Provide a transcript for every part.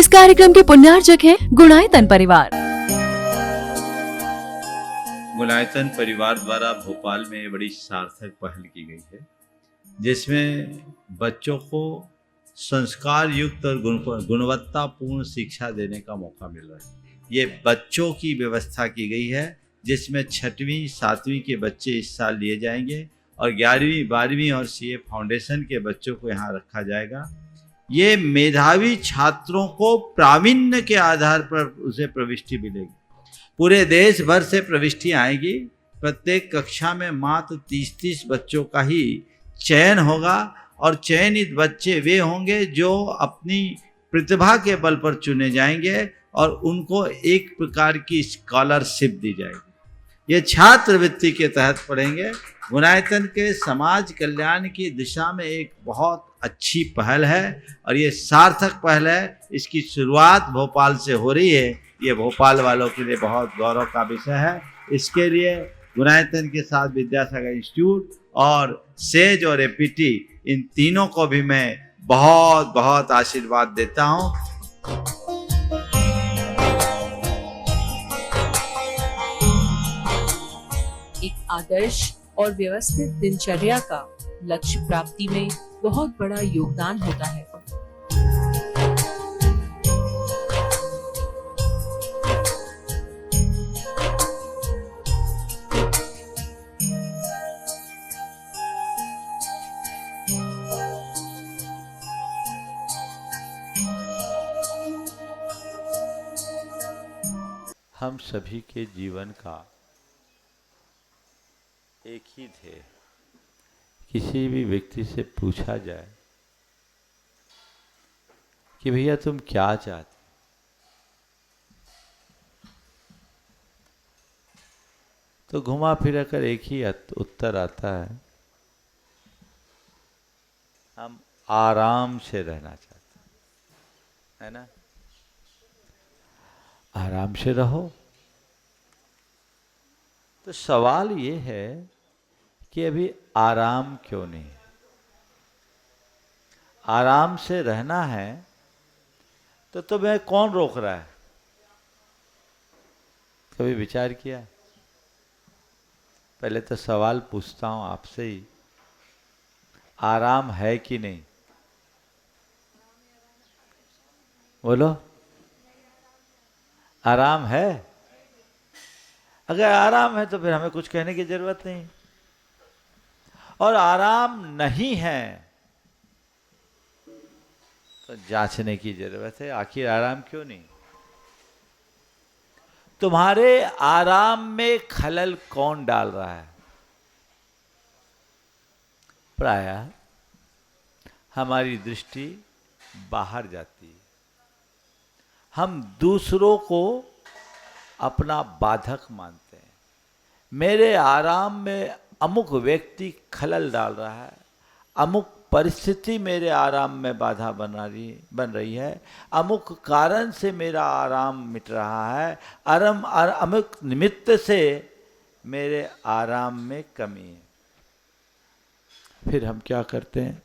इस कार्यक्रम के पुण्यार्चक हैं गुणायतन परिवार। गुणायतन परिवार द्वारा भोपाल में बड़ी सार्थक पहल की गई है, जिसमें बच्चों को संस्कार युक्त और गुणवत्तापूर्ण शिक्षा देने का मौका मिल रहा है। ये बच्चों की व्यवस्था की गई है, जिसमें 6वीं 7वीं के बच्चे इस साल लिए जाएंगे और 11वीं 12वीं और सीए फाउंडेशन के बच्चों को यहाँ रखा जाएगा। ये मेधावी छात्रों को प्रावीण्य के आधार पर उसे प्रविष्टि मिलेगी। पूरे देश भर से प्रविष्टियां आएगी। प्रत्येक कक्षा में मात्र 30-30 बच्चों का ही चयन होगा और चयनित बच्चे वे होंगे जो अपनी प्रतिभा के बल पर चुने जाएंगे और उनको एक प्रकार की स्कॉलरशिप दी जाएगी। ये छात्रवृत्ति के तहत पढ़ेंगे। गुणायतन के समाज कल्याण की दिशा में एक बहुत अच्छी पहल है और ये सार्थक पहल है। इसकी शुरुआत भोपाल से हो रही है। ये भोपाल वालों के लिए बहुत गौरव का विषय है। इसके लिए गुणायतन के साथ विद्यासागर इंस्टीट्यूट और सेज और एपीटी, इन तीनों को भी मैं बहुत बहुत आशीर्वाद देता हूँ। एक आदर्श और व्यवस्थित दिनचर्या का लक्ष्य प्राप्ति में बहुत बड़ा योगदान होता है। हम सभी के जीवन का एक ही ध्येय, किसी भी व्यक्ति से पूछा जाए कि भैया तुम क्या चाहते, तो घुमा फिरा कर एक ही उत्तर आता है, हम आराम से रहना चाहते हैं, है ना। आराम से रहो। तो सवाल ये है कि अभी आराम क्यों नहीं है। आराम से रहना है तो तुम्हें कौन रोक रहा है? कभी विचार किया? पहले तो सवाल पूछता हूं आपसे ही, आराम है कि नहीं? बोलो, आराम है? अगर आराम है तो फिर हमें कुछ कहने की जरूरत नहीं। और आराम नहीं है तो जांचने की जरूरत है, आखिर आराम क्यों नहीं। तुम्हारे आराम में खलल कौन डाल रहा है? प्रायः हमारी दृष्टि बाहर जाती है। हम दूसरों को अपना बाधक मानते हैं। मेरे आराम में अमुक व्यक्ति खलल डाल रहा है, अमुक परिस्थिति मेरे आराम में बाधा बन रही है, अमुक कारण से मेरा आराम मिट रहा है, अमुक निमित्त से मेरे आराम में कमी है। फिर हम क्या करते हैं?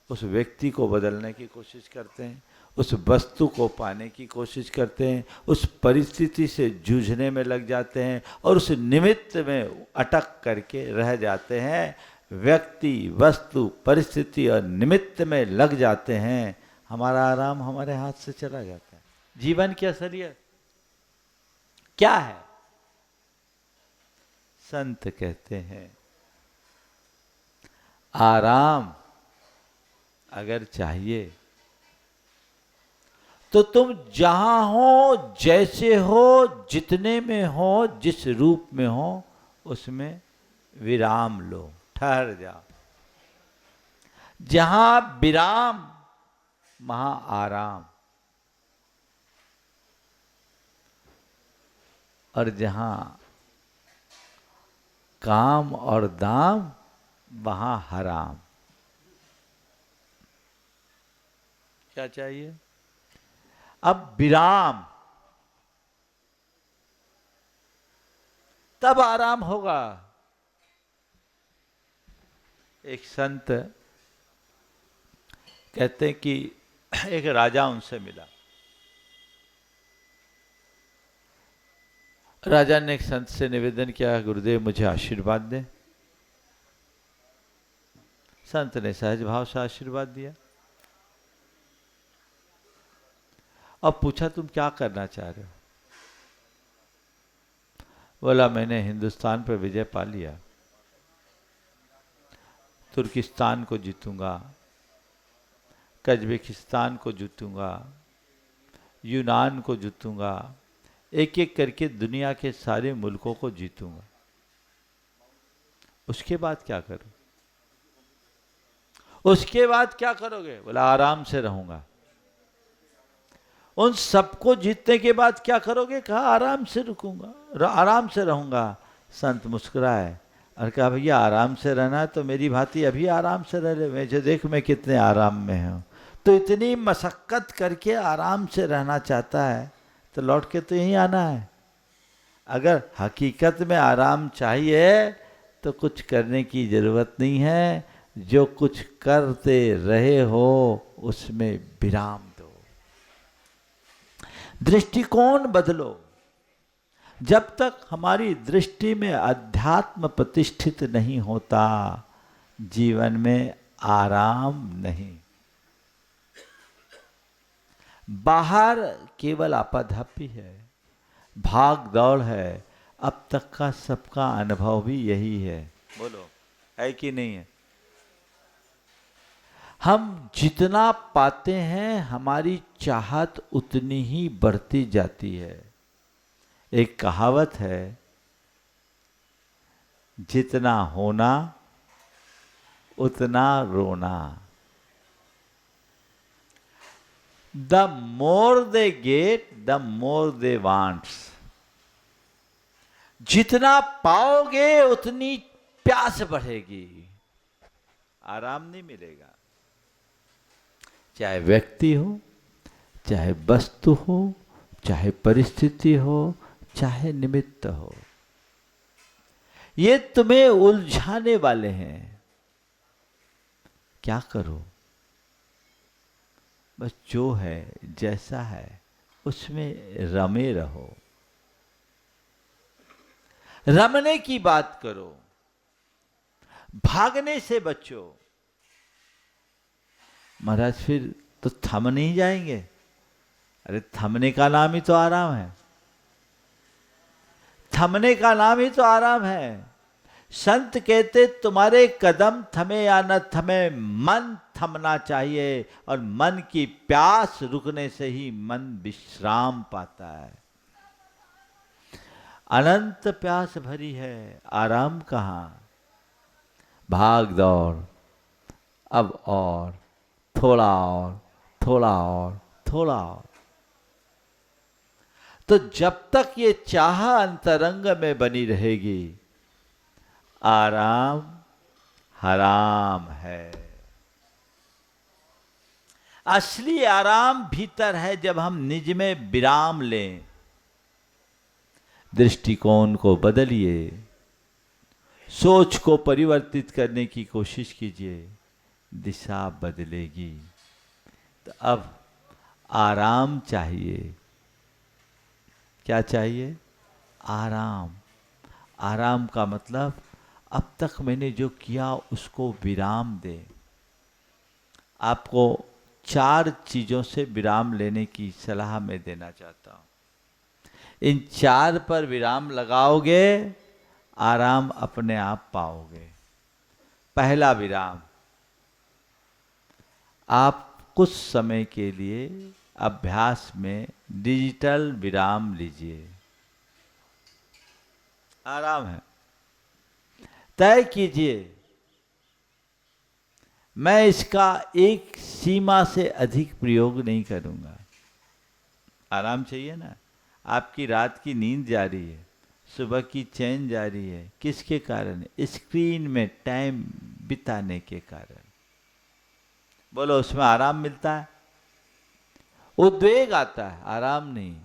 उस व्यक्ति को बदलने की कोशिश करते हैं, उस वस्तु को पाने की कोशिश करते हैं, उस परिस्थिति से जूझने में लग जाते हैं और उस निमित्त में अटक करके रह जाते हैं। व्यक्ति, वस्तु, परिस्थिति और निमित्त में लग जाते हैं, हमारा आराम हमारे हाथ से चला जाता है। जीवन की असलियत क्या है? संत कहते हैं, आराम अगर चाहिए तो तुम जहां हो, जैसे हो, जितने में हो, जिस रूप में हो, उसमें विराम लो, ठहर जाओ। जहां विराम वहां आराम, और जहां काम और दाम वहां हराम। क्या चाहिए? अब विराम, तब आराम होगा। एक संत कहते हैं कि एक राजा उनसे मिला राजा ने एक संत से निवेदन किया, गुरुदेव मुझे आशीर्वाद दें। संत ने सहज भाव से आशीर्वाद दिया और पूछा तुम क्या करना चाह रहे हो? बोला मैंने हिंदुस्तान पर विजय पा लिया, तुर्किस्तान को जीतूंगा, कजाकिस्तान को जीतूंगा, यूनान को जीतूंगा, एक एक करके दुनिया के सारे मुल्कों को जीतूंगा। उसके बाद क्या करूं? उसके बाद क्या करोगे? बोला आराम से रहूंगा। उन सबको जीतने के बाद क्या करोगे? कहा आराम से रुकूंगा, आराम से रहूंगा। संत मुस्कुराए और कहा भैया आराम से रहना है तो मेरी भांति अभी आराम से रह ले, मुझे देख मैं कितने आराम में हूं। तो इतनी मशक्कत करके आराम से रहना चाहता है तो लौट के तो यहीं आना है। अगर हकीकत में आराम चाहिए तो कुछ करने की जरूरत नहीं है, जो कुछ करते रहे हो उसमें विराम दो, दृष्टिकोण बदलो। जब तक हमारी दृष्टि में अध्यात्म प्रतिष्ठित नहीं होता, जीवन में आराम नहीं। बाहर केवल आपाधापी है, भाग दौड़ है। अब तक का सबका अनुभव भी यही है, बोलो है कि नहीं है? हम जितना पाते हैं हमारी चाहत उतनी ही बढ़ती जाती है। एक कहावत है, जितना होना उतना रोना। The more they get, the more they want. जितना पाओगे उतनी प्यास बढ़ेगी, आराम नहीं मिलेगा। चाहे व्यक्ति हो, चाहे वस्तु हो, चाहे परिस्थिति हो, चाहे निमित्त हो, ये तुम्हें उलझाने वाले हैं। क्या करो? बस जो है जैसा है उसमें रमे रहो, रमने की बात करो, भागने से बचो। महाराज फिर तो थम नहीं जाएंगे? अरे थमने का नाम ही तो आराम है, थमने का नाम ही तो आराम है। संत कहते तुम्हारे कदम थमे या न थमे, मन थमना चाहिए, और मन की प्यास रुकने से ही मन विश्राम पाता है। अनंत प्यास भरी है, आराम कहाँ? भाग दौड़, अब और थोड़ा और थोड़ा और थोड़ा और। तो जब तक ये चाह अंतरंग में बनी रहेगी, आराम हराम है। असली आराम भीतर है, जब हम निज में विराम लें। दृष्टिकोण को बदलिए, सोच को परिवर्तित करने की कोशिश कीजिए, दिशा बदलेगी। तो अब आराम चाहिए। क्या चाहिए? आराम। आराम का मतलब अब तक मैंने जो किया उसको विराम दे। आपको 4 चीजों से विराम लेने की सलाह मैं देना चाहता हूं। इन 4 पर विराम लगाओगे, आराम अपने आप पाओगे। पहला विराम, आप कुछ समय के लिए अभ्यास में डिजिटल विराम लीजिए। आराम है, तय कीजिए मैं इसका एक सीमा से अधिक प्रयोग नहीं करूंगा। आराम चाहिए ना? आपकी रात की नींद जा रही है, सुबह की चैन जा रही है, किसके कारण? स्क्रीन में टाइम बिताने के कारण। बोलो उसमें आराम मिलता है? उद्वेग आता है, आराम नहीं।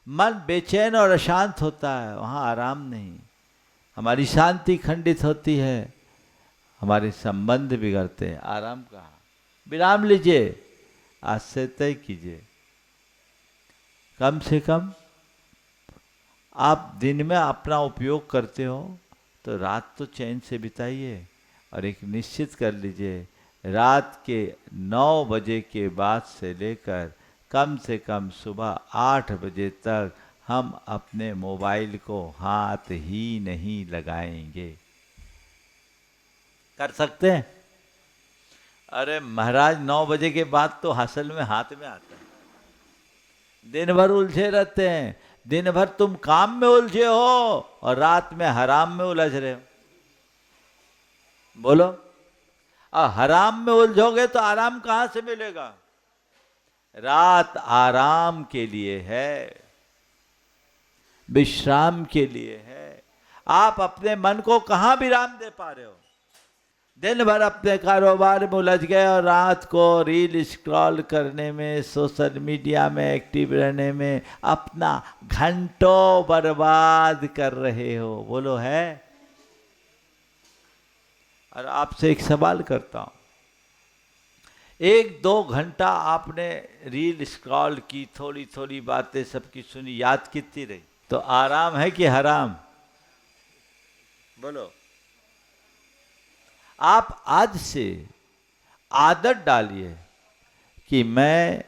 मन बेचैन और अशांत होता है, वहां आराम नहीं। हमारी शांति खंडित होती है, हमारे संबंध बिगड़ते हैं, आराम कहाँ? विराम लीजिए, आज से तय कीजिए कम से कम आप दिन में अपना उपयोग करते हो तो रात तो चैन से बिताइए, और एक निश्चित कर लीजिए रात के 9 बजे के बाद से लेकर कम से कम सुबह 8 बजे तक हम अपने मोबाइल को हाथ ही नहीं लगाएंगे। कर सकते हैं? अरे महाराज 9 बजे के बाद तो असल में हाथ में आता है। दिन भर उलझे रहते हैं, दिन भर तुम काम में उलझे हो और रात में हराम में उलझ रहे हो। बोलो, हराम में उलझोगे तो आराम कहाँ से मिलेगा? रात आराम के लिए है, विश्राम के लिए है। आप अपने मन को कहाँ विराम दे पा रहे हो? दिन भर अपने कारोबार में उलझ गए और रात को रील स्क्रॉल करने में, सोशल मीडिया में एक्टिव रहने में अपना घंटों बर्बाद कर रहे हो। बोलो है? और आपसे एक सवाल करता हूं, 1-2 घंटा आपने रील स्क्रॉल की, थोड़ी थोड़ी बातें सबकी सुनी, याद कितनी रही? तो आराम है कि हराम? बोलो। आप आज से आदत डालिए कि मैं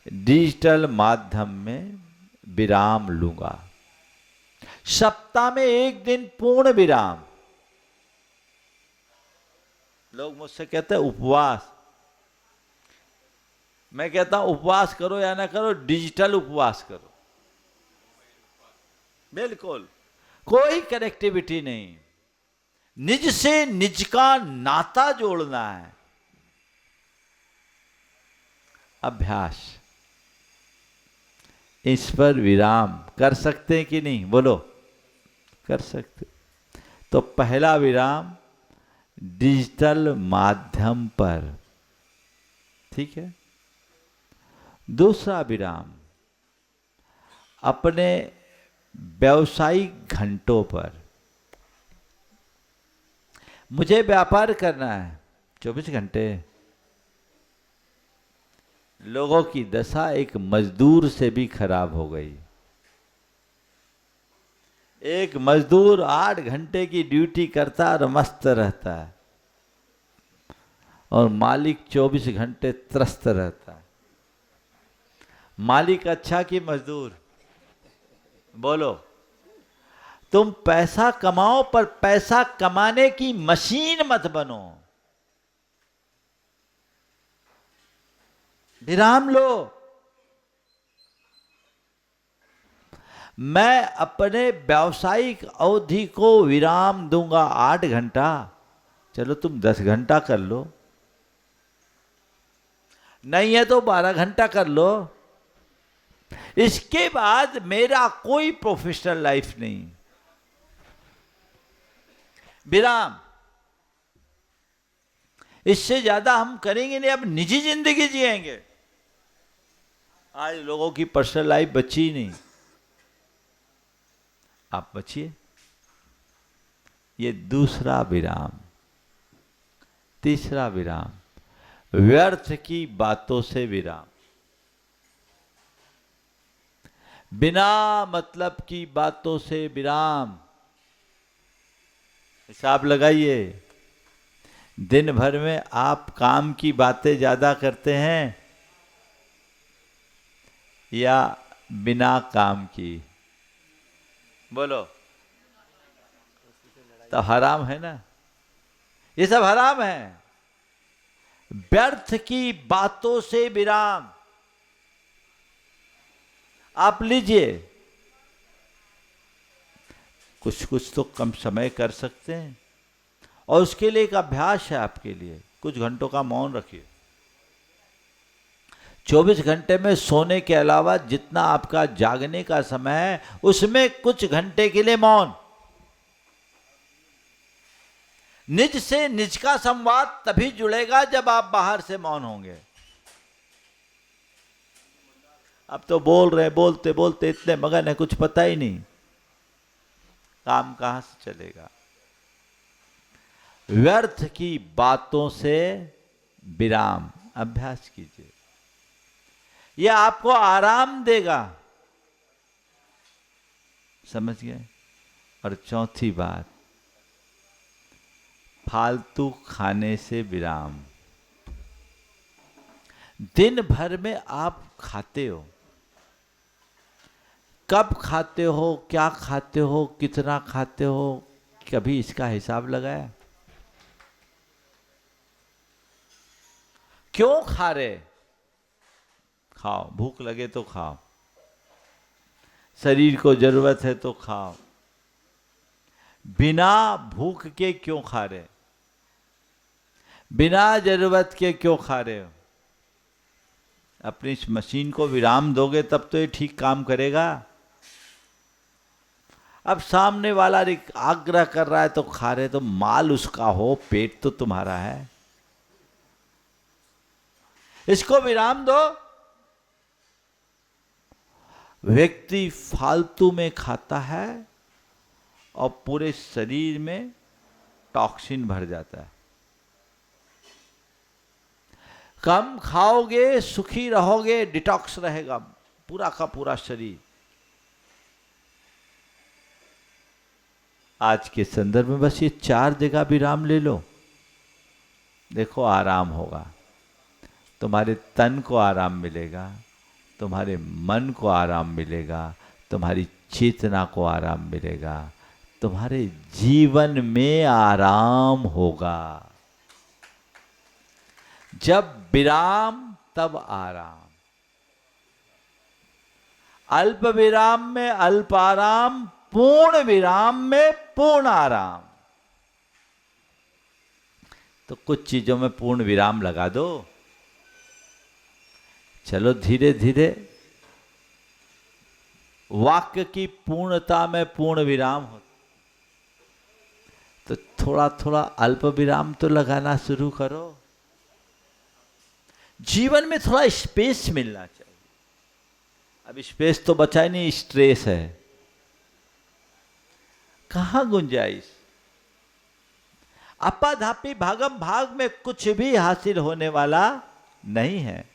डिजिटल माध्यम में विराम लूंगा। सप्ताह में 1 दिन पूर्ण विराम। लोग मुझसे कहते हैं उपवास। मैं कहता हूं उपवास करो या ना करो, डिजिटल उपवास करो। बिल्कुल कोई कनेक्टिविटी नहीं, निज से निज का नाता जोड़ना है। अभ्यास, इस पर विराम कर सकते हैं कि नहीं? बोलो, कर सकते। तो पहला विराम डिजिटल माध्यम पर, ठीक है। दूसरा विराम अपने व्यावसायिक घंटों पर। मुझे व्यापार करना है 24 घंटे। लोगों की दशा एक मजदूर से भी खराब हो गई। एक मजदूर 8 घंटे की ड्यूटी करता और मस्त रहता है, और मालिक 24 घंटे त्रस्त रहता है। मालिक अच्छा कि मजदूर? बोलो। तुम पैसा कमाओ पर पैसा कमाने की मशीन मत बनो। विराम लो। मैं अपने व्यावसायिक अवधि को विराम दूंगा 8 घंटा। चलो तुम 10 घंटा कर लो, नहीं है तो 12 घंटा कर लो। इसके बाद मेरा कोई प्रोफेशनल लाइफ नहीं। विराम, इससे ज्यादा हम करेंगे नहीं। अब निजी जिंदगी जिएंगे। आज लोगों की पर्सनल लाइफ बची ही नहीं। आप बचिए। ये दूसरा विराम। तीसरा विराम, व्यर्थ की बातों से विराम। बिना मतलब की बातों से विराम। हिसाब लगाइए, दिन भर में आप काम की बातें ज्यादा करते हैं या बिना काम की? बोलो। तो हराम है ना, ये सब हराम है। व्यर्थ की बातों से विराम आप लीजिए। कुछ कुछ तो कम समय कर सकते हैं, और उसके लिए एक अभ्यास है आपके लिए। कुछ घंटों का मौन रखिए। 24 घंटे में सोने के अलावा जितना आपका जागने का समय है, उसमें कुछ घंटे के लिए मौन। निज से निज का संवाद तभी जुड़ेगा जब आप बाहर से मौन होंगे। अब तो बोल रहे, बोलते बोलते इतने मगन है, कुछ पता ही नहीं, काम कहां से चलेगा। व्यर्थ की बातों से विराम अभ्यास कीजिए। यह आपको आराम देगा। समझ गए? और चौथी बात, फालतू खाने से विराम। दिन भर में आप खाते हो, कब खाते हो, क्या खाते हो, कितना खाते हो, कभी इसका हिसाब लगाया? क्यों खा रहे? खाओ, भूख लगे तो खाओ, शरीर को जरूरत है तो खाओ। बिना भूख के क्यों खा रहे? बिना जरूरत के क्यों खा रहे हो? अपनी इस मशीन को विराम दोगे तब तो ये ठीक काम करेगा। अब सामने वाला आग्रह कर रहा है तो खा रहे, तो माल उसका हो, पेट तो तुम्हारा है। इसको विराम दो। व्यक्ति फालतू में खाता है और पूरे शरीर में टॉक्सिन भर जाता है। कम खाओगे, सुखी रहोगे, डिटॉक्स रहेगा पूरा का पूरा शरीर। आज के संदर्भ में बस ये 4 जगह विराम ले लो, देखो आराम होगा। तुम्हारे तन को आराम मिलेगा, तुम्हारे मन को आराम मिलेगा, तुम्हारी चेतना को आराम मिलेगा, तुम्हारे जीवन में आराम होगा। जब विराम तब आराम। अल्प विराम में अल्प आराम, पूर्ण विराम में पूर्ण आराम। तो कुछ चीजों में पूर्ण विराम लगा दो। चलो धीरे धीरे वाक्य की पूर्णता में पूर्ण विराम हो, तो थोड़ा थोड़ा अल्प विराम तो लगाना शुरू करो। जीवन में थोड़ा स्पेस मिलना चाहिए। अब स्पेस तो बचा ही नहीं, स्ट्रेस है, कहां गुंजाइश? अपाधापी भागम भाग में कुछ भी हासिल होने वाला नहीं है,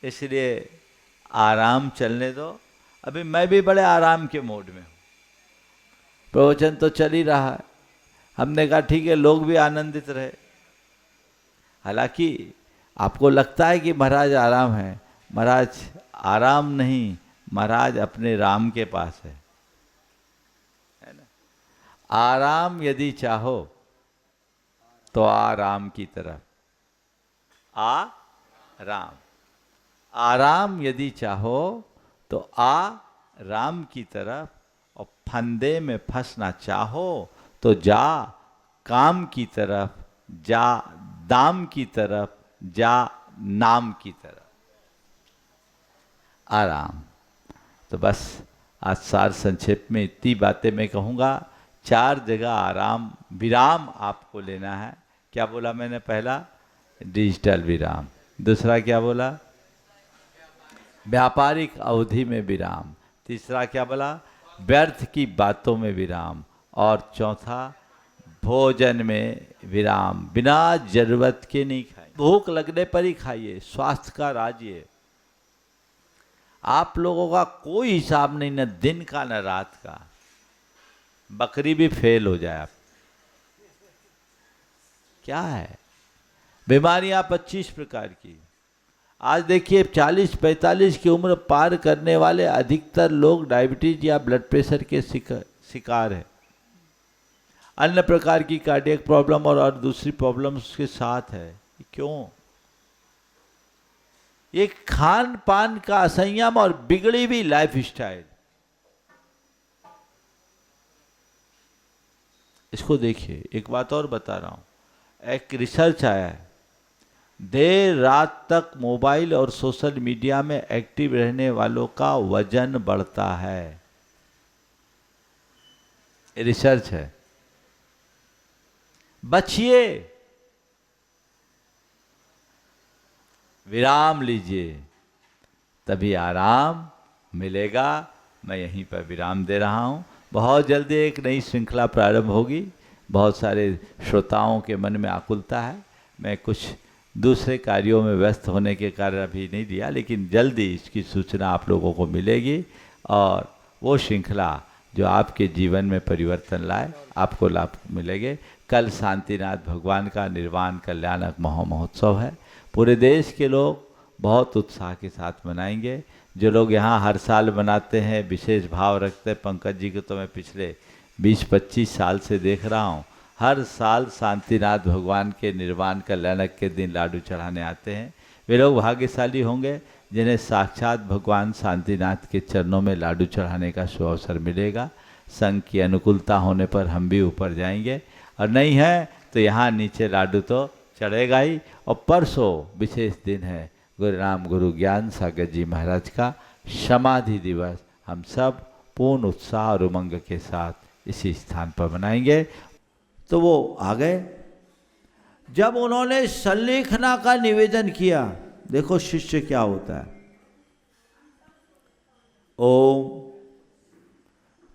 इसलिए आराम चलने दो। अभी मैं भी बड़े आराम के मोड में हूं, प्रवचन तो चल ही रहा है। हमने कहा ठीक है, लोग भी आनंदित रहे। हालांकि आपको लगता है कि महाराज आराम है, महाराज आराम नहीं, महाराज अपने राम के पास है ना? आराम यदि चाहो तो आराम की तरफ आ राम, आराम यदि चाहो तो आ राम की तरफ, और फंदे में फंसना चाहो तो जा काम की तरफ, जा दाम की तरफ, जा नाम की तरफ। आराम। तो बस आज सार संक्षेप में इतनी बातें मैं कहूँगा। 4 जगह आराम विराम आपको लेना है। क्या बोला मैंने? पहला डिजिटल विराम, दूसरा क्या बोला? व्यापारिक अवधि में विराम, तीसरा क्या बोला? व्यर्थ की बातों में विराम, और चौथा भोजन में विराम। बिना जरूरत के नहीं खाइए, भूख लगने पर ही खाइए। स्वास्थ्य का राज ये। आप लोगों का कोई हिसाब नहीं, न दिन का न रात का। बकरी भी फेल हो जाए आप, क्या है? बीमारियां 25 प्रकार की। आज देखिए 40-45 की उम्र पार करने वाले अधिकतर लोग डायबिटीज या ब्लड प्रेशर के शिकार हैं। अन्य प्रकार की कार्डियक प्रॉब्लम और दूसरी प्रॉब्लम्स के साथ है। क्यों? ये खान पान का असंयम और बिगड़ी हुई लाइफ स्टाइल। इसको देखिए। एक बात और बता रहा हूं, एक रिसर्च आया है, देर रात तक मोबाइल और सोशल मीडिया में एक्टिव रहने वालों का वजन बढ़ता है। रिसर्च है। बचिए, विराम लीजिए, तभी आराम मिलेगा। मैं यहीं पर विराम दे रहा हूं। बहुत जल्दी एक नई श्रृंखला प्रारंभ होगी। बहुत सारे श्रोताओं के मन में आकुलता है। मैं कुछ दूसरे कार्यों में व्यस्त होने के कारण अभी नहीं दिया, लेकिन जल्दी इसकी सूचना आप लोगों को मिलेगी और वो श्रृंखला जो आपके जीवन में परिवर्तन लाए, आपको लाभ मिलेंगे। कल शांतिनाथ भगवान का निर्वाण कल्याणक महोत्सव है। पूरे देश के लोग बहुत उत्साह के साथ मनाएंगे। जो लोग यहाँ हर साल मनाते हैं, विशेष भाव रखते हैं, पंकज जी को तो मैं पिछले 20-25 साल से देख रहा हूँ, हर साल शांतिनाथ भगवान के निर्वाण कल्याणक के दिन लाडू चढ़ाने आते हैं। वे लोग भाग्यशाली होंगे जिन्हें साक्षात भगवान शांतिनाथ के चरणों में लाडू चढ़ाने का सुअवसर मिलेगा। संघ की अनुकूलता होने पर हम भी ऊपर जाएंगे, और नहीं है तो यहाँ नीचे लाडू तो चढ़ेगा ही। और परसों विशेष दिन है, गुरु राम गुरु ज्ञान सागर जी महाराज का समाधि दिवस। हम सब पूर्ण उत्साह और उमंग के साथ इसी स्थान पर मनाएंगे। तो वो आ गए। जब उन्होंने संलेखना का निवेदन किया, देखो शिष्य क्या होता है। ओम,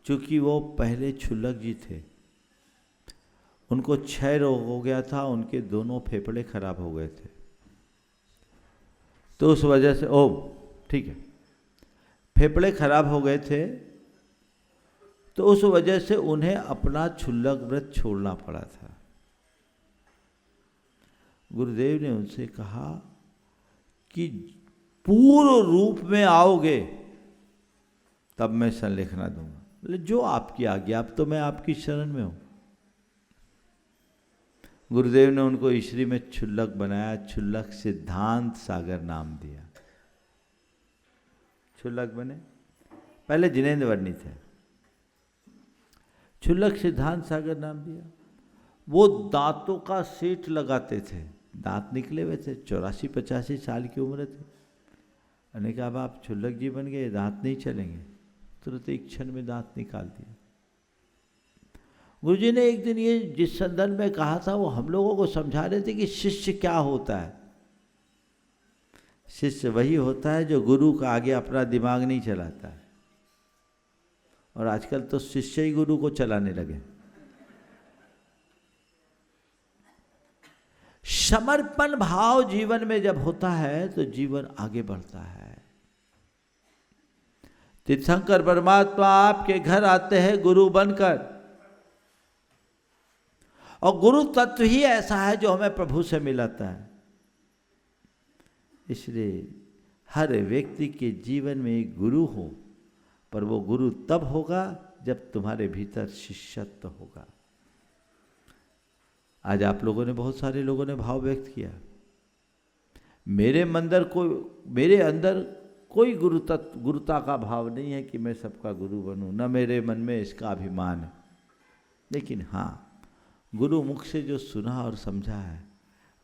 चूंकि वो पहले क्षुल्लक जी थे, उनको क्षय रोग हो गया था, उनके दोनों फेफड़े खराब हो गए थे, तो उस वजह से ओम, ठीक है, फेफड़े खराब हो गए थे, तो उस वजह से उन्हें अपना क्षुल्लक व्रत छोड़ना पड़ा था। गुरुदेव ने उनसे कहा कि पूर्ण रूप में आओगे तब मैं संलेखना दूंगा। बोले जो आपकी आज्ञा, अब तो मैं आपकी शरण में हूं। गुरुदेव ने उनको ईश्वरी में क्षुल्लक बनाया, क्षुल्लक सिद्धांत सागर नाम दिया। क्षुल्लक बने, पहले जिनेंद्र वर्णी थे, क्षुल्लक सिद्धांत सागर नाम दिया। वो दांतों का सेट लगाते थे, दांत निकले हुए थे, 84-85 साल की उम्र थी। मैंने कहा अब आप क्षुल्लक जी बन गए, दांत नहीं चलेंगे। तुरंत एक क्षण में दांत निकाल दिया। गुरुजी ने एक दिन ये जिस संदर्भ में कहा था, वो हम लोगों को समझा रहे थे कि शिष्य क्या होता है। शिष्य वही होता है जो गुरु का आगे अपना दिमाग नहीं चलाता है। और आजकल तो शिष्य ही गुरु को चलाने लगे। समर्पण भाव जीवन में जब होता है तो जीवन आगे बढ़ता है। तीर्थंकर परमात्मा आपके घर आते हैं गुरु बनकर, और गुरु तत्व ही ऐसा है जो हमें प्रभु से मिलाता है। इसलिए हर व्यक्ति के जीवन में एक गुरु हो, पर वो गुरु तब होगा जब तुम्हारे भीतर शिष्यत्व होगा। आज आप लोगों ने, बहुत सारे लोगों ने भाव व्यक्त किया, मेरे अंदर कोई गुरुता का भाव नहीं है कि मैं सबका गुरु बनूं, न मेरे मन में इसका अभिमान है। लेकिन हाँ, गुरु मुख से जो सुना और समझा है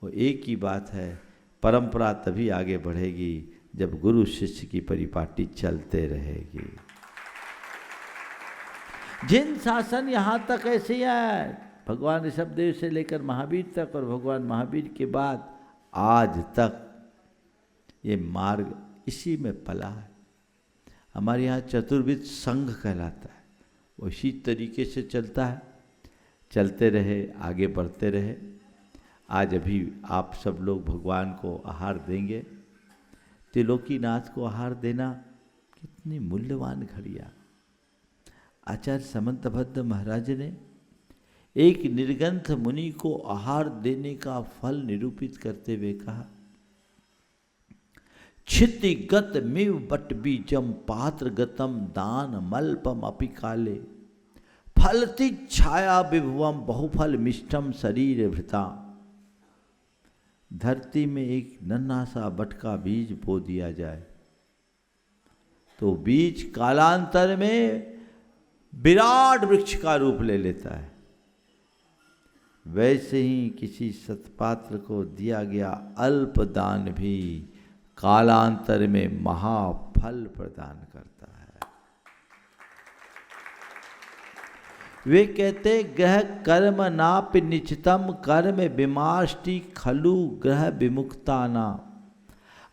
वो एक ही बात है, परंपरा तभी आगे बढ़ेगी जब गुरु शिष्य की परिपाटी चलते रहेगी। जिन शासन यहाँ तक ऐसे ही है, भगवान ऋषभदेव से लेकर महावीर तक, और भगवान महावीर के बाद आज तक ये मार्ग इसी में पला है। हमारे यहाँ चतुर्विध संघ कहलाता है, वो इसी तरीके से चलता है। चलते रहे, आगे बढ़ते रहे। आज अभी आप सब लोग भगवान को आहार देंगे। त्रिलोकीनाथ को आहार देना कितनी मूल्यवान घड़ियाँ। आचार्य समंतभद्र महाराज ने एक निर्गंथ मुनि को आहार देने का फल निरूपित करते हुए कहा, क्षितिगत मिव बट बीजम पात्र गतम दान मल्पम अपि काले फलति छाया विभुवम बहुफल मिष्टम शरीर भृता। धरती में एक नन्हा सा बटका बीज बो दिया जाए तो बीज कालांतर में विराट वृक्ष का रूप ले लेता है। वैसे ही किसी सत्पात्र को दिया गया अल्प दान भी कालांतर में महाफल प्रदान करता है। वे कहते, ग्रह कर्म नापि निचितम कर्म विमाष्टि खलु ग्रह विमुक्ताना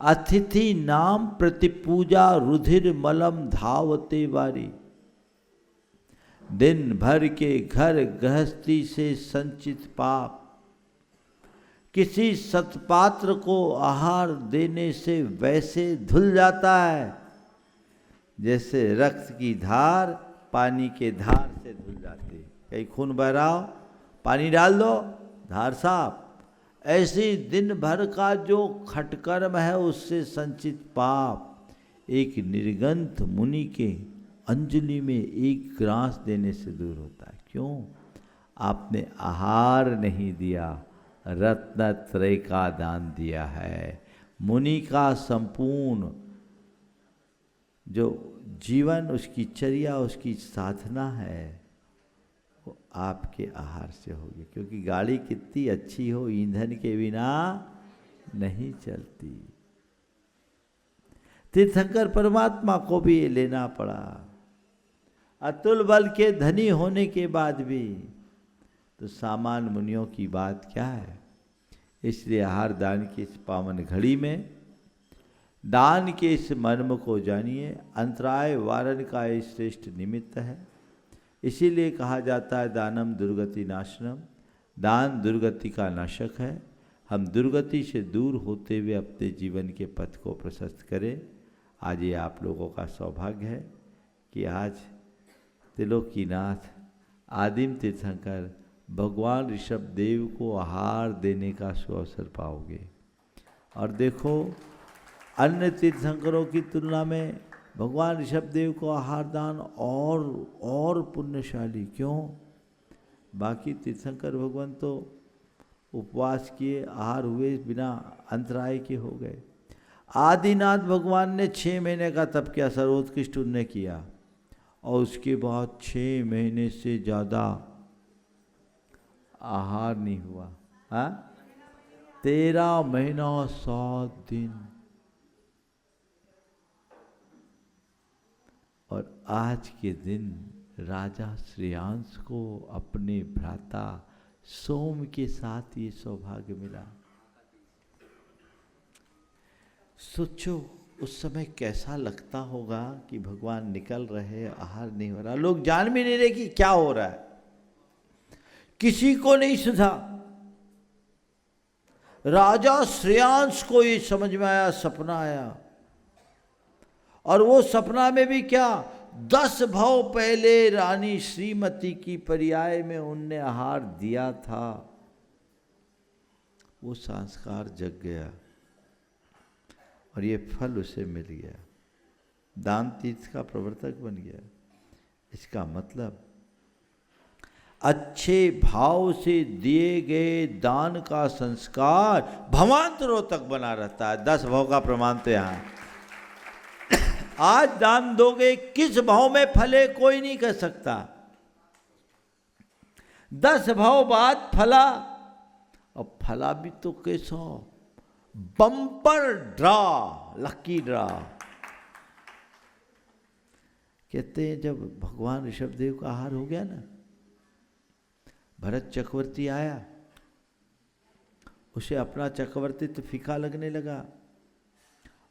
अतिथि नाम प्रतिपूजा रुधिर मलम धावते वारी। दिन भर के घर गृहस्थी से संचित पाप किसी सत्पात्र को आहार देने से वैसे धुल जाता है जैसे रक्त की धार पानी के धार से धुल जाती। कहीं खून बह रहा हो, पानी डाल दो, धार साफ। ऐसे दिन भर का जो खटकर्म है उससे संचित पाप एक निर्गंथ मुनि के अंजलि में एक ग्रास देने से दूर होता है। क्यों? आपने आहार नहीं दिया, रत्नत्रय का दान दिया है। मुनि का संपूर्ण जो जीवन, उसकी चर्या, उसकी साधना है, वो आपके आहार से होगी। क्योंकि गाड़ी कितनी अच्छी हो, ईंधन के बिना नहीं चलती। तीर्थंकर परमात्मा को भी लेना पड़ा। अतुल बल के धनी होने के बाद भी तो सामान्य मुनियों की बात क्या है। इसलिए आहार दान की इस पावन घड़ी में दान के इस मर्म को जानिए। अंतराय वारण का ये श्रेष्ठ निमित्त है। इसीलिए कहा जाता है दानम दुर्गति नाशनम, दान दुर्गति का नाशक है। हम दुर्गति से दूर होते हुए अपने जीवन के पथ को प्रशस्त करें। आज ये आप लोगों का सौभाग्य है कि आज त्रिलोकीनाथ आदिम तीर्थंकर भगवान ऋषभ देव को आहार देने का सुअवसर पाओगे। और देखो, अन्य तीर्थंकरों की तुलना में भगवान ऋषभ देव को आहार दान और पुण्यशाली। क्यों? बाकी तीर्थंकर भगवान तो उपवास किए, आहार हुए, बिना अंतराय के हो गए। आदिनाथ भगवान ने 6 महीने का तप किया, सर्वोत्कृष्ट उन्होंने किया, और उसके बाद 6 महीने से ज़्यादा आहार नहीं हुआ। हाँ, 13 महीना 7 दिन। और आज के दिन राजा श्रेयांश को अपने भ्राता सोम के साथ ये सौभाग्य मिला। सोचो उस समय कैसा लगता होगा कि भगवान निकल रहे, आहार नहीं हो रहा, लोग जान भी नहीं रहे कि क्या हो रहा है। किसी को नहीं सुझा। राजा श्रेयांश को ये समझ में आया, सपना आया। और वो सपना में भी क्या, 10 भाव पहले रानी श्रीमती की पर्याय में उनने आहार दिया था। वो संस्कार जग गया और ये फल उसे मिल गया। दान तीर्थ का प्रवर्तक बन गया। इसका मतलब अच्छे भाव से दिए गए दान का संस्कार भवांतरों तक बना रहता है। 10 भाव का प्रमाण तो यहाँ आज दान दोगे, किस भाव में फले कोई नहीं कह सकता। 10 भाव बाद फला, और फला भी तो कैसा, बम्पर ड्रा, लकी ड्रा। कहते हैं जब भगवान ऋषभ देव का आहार हो गया ना, भरत चक्रवर्ती आया, उसे अपना चक्रवर्तित्व फीका लगने लगा,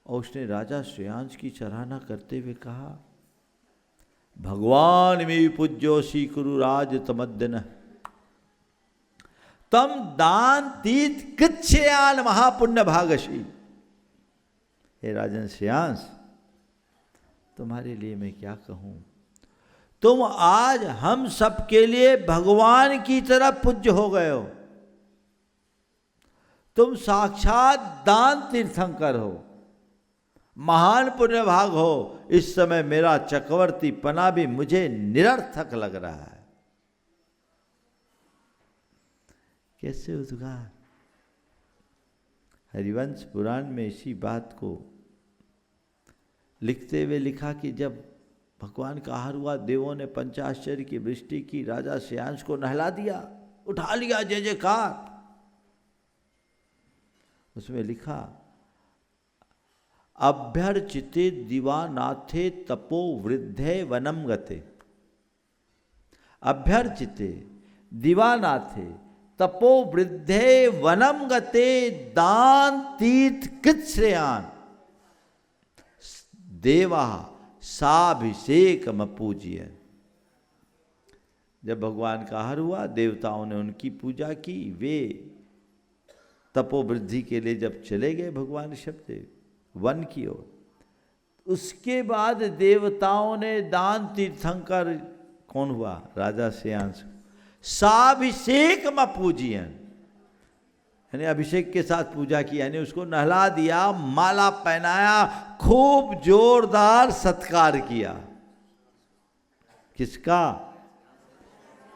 और उसने राजा श्रेयांश की सराहना करते हुए कहा, भगवान में पूज्योसी कुरु राज तमद्दन तम दान तीत कृच्छ्रेयान महापुण्य भागशी। हे राजन श्रेयांश, तुम्हारे लिए मैं क्या कहूं। तुम आज हम सबके लिए भगवान की तरह पूज्य हो गए हो। तुम साक्षात दान तीर्थंकर हो, महान पुण्य भाग हो। इस समय मेरा चक्रवर्ती पना भी मुझे निरर्थक लग रहा है। कैसे उद्गार। हरिवंश पुराण में इसी बात को लिखते हुए लिखा कि जब भगवान का आहार हुआ, देवों ने पंचाश्चर्य की वृष्टि की, राजा श्रेयांश को नहला दिया, उठा लिया, जय जयकार। उसमें लिखा, अभ्यर्चिते दिवानाथे तपो वृद्धे वनम गते। अभ्यर्चिते दिवानाथे तपो वृद्धे वनम गते दान तीर्थ कृच्छ्रेयान देवा साभिषेक पूज्य। जब भगवान का आहार हुआ, देवताओं ने उनकी पूजा की। वे तपोवृद्धि के लिए जब चले गए भगवान ऋषभ देव वन की ओर, उसके बाद देवताओं ने दान तीर्थंकर कौन हुआ? राजा श्रेयांश। साभिषेक में पूजियन, यानी अभिषेक के साथ पूजा की, यानी उसको नहला दिया, माला पहनाया, खूब जोरदार सत्कार किया। किसका?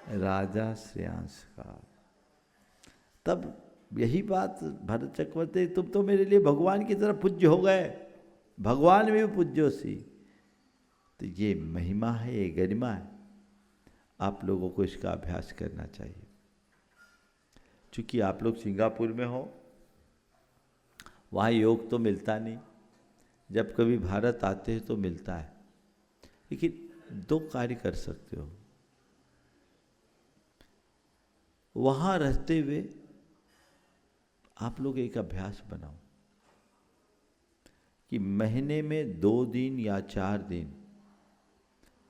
राजा श्रेयांश का। तब यही बात भरत चक्रवर्ती, तुम तो मेरे लिए भगवान की तरह पूज्य हो गए, भगवान भी पूज्यो सी। तो ये महिमा है, ये गरिमा है, आप लोगों को इसका अभ्यास करना चाहिए। चूँकि आप लोग सिंगापुर में हो, वहाँ योग तो मिलता नहीं, जब कभी भारत आते हैं तो मिलता है। लेकिन दो कार्य कर सकते हो, वहाँ रहते हुए आप लोग एक अभ्यास बनाओ कि महीने में 2 दिन या 4 दिन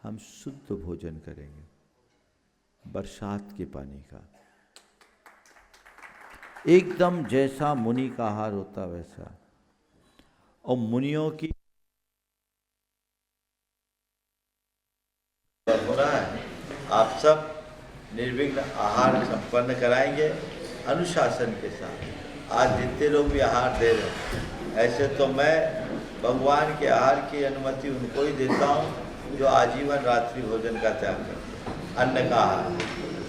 हम शुद्ध भोजन करेंगे, बरसात के पानी का, एकदम जैसा मुनि का आहार होता वैसा। और मुनियों की हो रहा है, आप सब निर्विघ्न आहार संपन्न कराएंगे अनुशासन के साथ। आज जितने लोग भी आहार दे रहे हैं, ऐसे तो मैं भगवान के आहार की अनुमति उनको ही देता हूँ जो आजीवन रात्रि भोजन का त्याग करते हैं। अन्न का आहार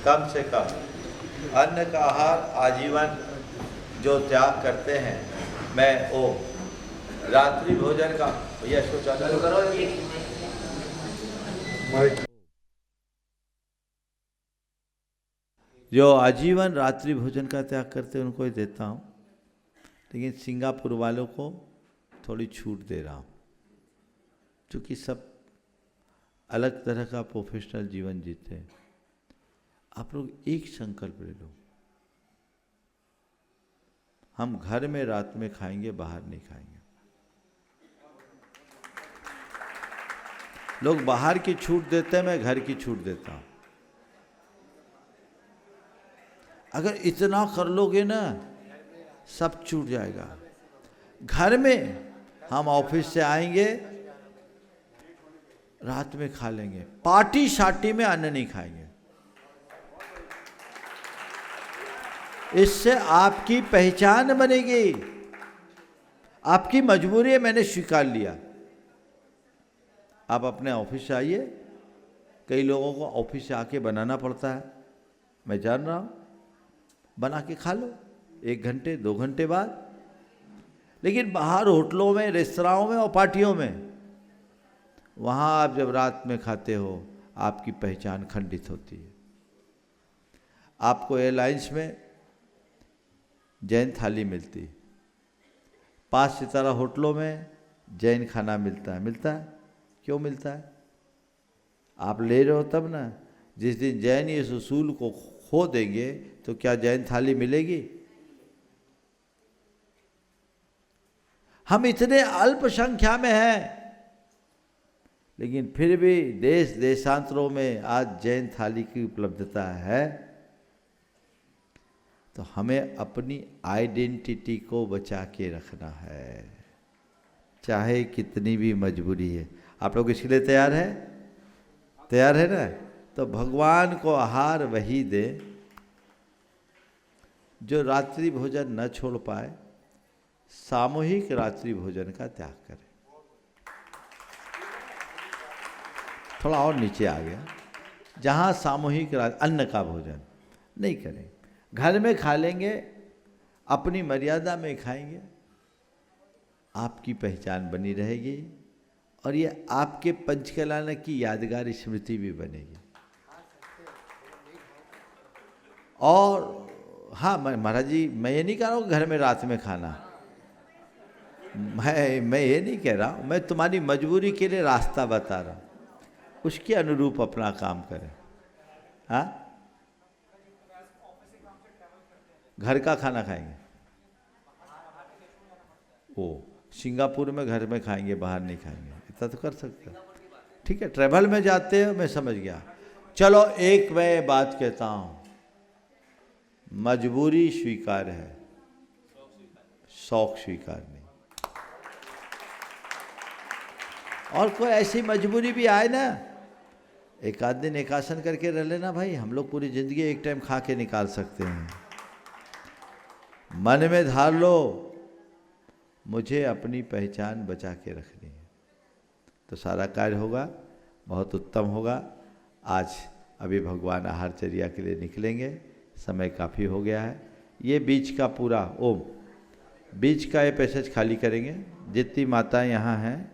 कम से कम, अन्न का आहार आजीवन जो त्याग करते हैं, मैं वो रात्रि भोजन का, भैया इसको चालू करो, जो आजीवन रात्रि भोजन का त्याग करते हैं उनको ही देता हूँ। लेकिन सिंगापुर वालों को थोड़ी छूट दे रहा हूँ, क्योंकि सब अलग तरह का प्रोफेशनल जीवन जीते हैं। आप लोग एक संकल्प ले लो, हम घर में रात में खाएंगे, बाहर नहीं खाएंगे। लोग बाहर की छूट देते हैं, मैं घर की छूट देता हूँ। अगर इतना कर लोगे ना, सब छूट जाएगा। घर में हम ऑफिस से आएंगे, रात में खा लेंगे, पार्टी शार्टी में अन्न नहीं खाएंगे। इससे आपकी पहचान बनेगी। आपकी मजबूरी है, मैंने स्वीकार लिया। आप अपने ऑफिस से आइए, कई लोगों को ऑफिस से आके बनाना पड़ता है, मैं जान रहा हूँ, बना के खा लो 1 घंटे 2 घंटे बाद। लेकिन बाहर होटलों में, रेस्तराओं में और पार्टियों में, वहाँ आप जब रात में खाते हो, आपकी पहचान खंडित होती है। आपको एयरलाइंस में जैन थाली मिलती, 5 सितारा होटलों में जैन खाना मिलता है। क्यों मिलता है? आप ले रहे हो तब ना। जिस दिन जैन इस उसूल को खो देंगे तो क्या जैन थाली मिलेगी? हम इतने अल्प संख्या में हैं, लेकिन फिर भी देश देशांतरों में आज जैन थाली की उपलब्धता है। तो हमें अपनी आइडेंटिटी को बचा के रखना है, चाहे कितनी भी मजबूरी है। आप लोग इसके लिए तैयार है? तैयार है ना? तो भगवान को आहार वही दे जो रात्रि भोजन न छोड़ पाए, सामूहिक रात्रि भोजन का त्याग करे। थोड़ा और नीचे आ गया, जहाँ सामूहिक अन्न का भोजन नहीं करें, घर में खा लेंगे, अपनी मर्यादा में खाएंगे, आपकी पहचान बनी रहेगी और ये आपके पंचकलाना की यादगार स्मृति भी बनेगी। और हाँ, महाराज जी, मैं ये नहीं कह रहा हूँ घर में रात में खाना, मैं ये नहीं कह रहा हूँ, मैं तुम्हारी मजबूरी के लिए रास्ता बता रहा हूँ, उसके अनुरूप अपना काम करें। हाँ, घर का खाना खाएंगे। ओ, सिंगापुर में घर में खाएंगे, बाहर नहीं खाएंगे, इतना तो कर सकते हैं। ठीक है, ट्रैवल में जाते हो, मैं समझ गया। चलो एक मैं बात कहता हूँ, मजबूरी स्वीकार है, शौक स्वीकार नहीं। और कोई ऐसी मजबूरी भी आए ना, एक आध दिन एकासन करके रह लेना भाई, हम लोग पूरी जिंदगी एक टाइम खा के निकाल सकते हैं। मन में धार लो मुझे अपनी पहचान बचा के रखनी है, तो सारा कार्य होगा, बहुत उत्तम होगा। आज अभी भगवान आहारचर्या के लिए निकलेंगे, समय काफ़ी हो गया है। ये बीच का पूरा ओम बीच का ये पैसेज खाली करेंगे। जितनी माताएं यहाँ हैं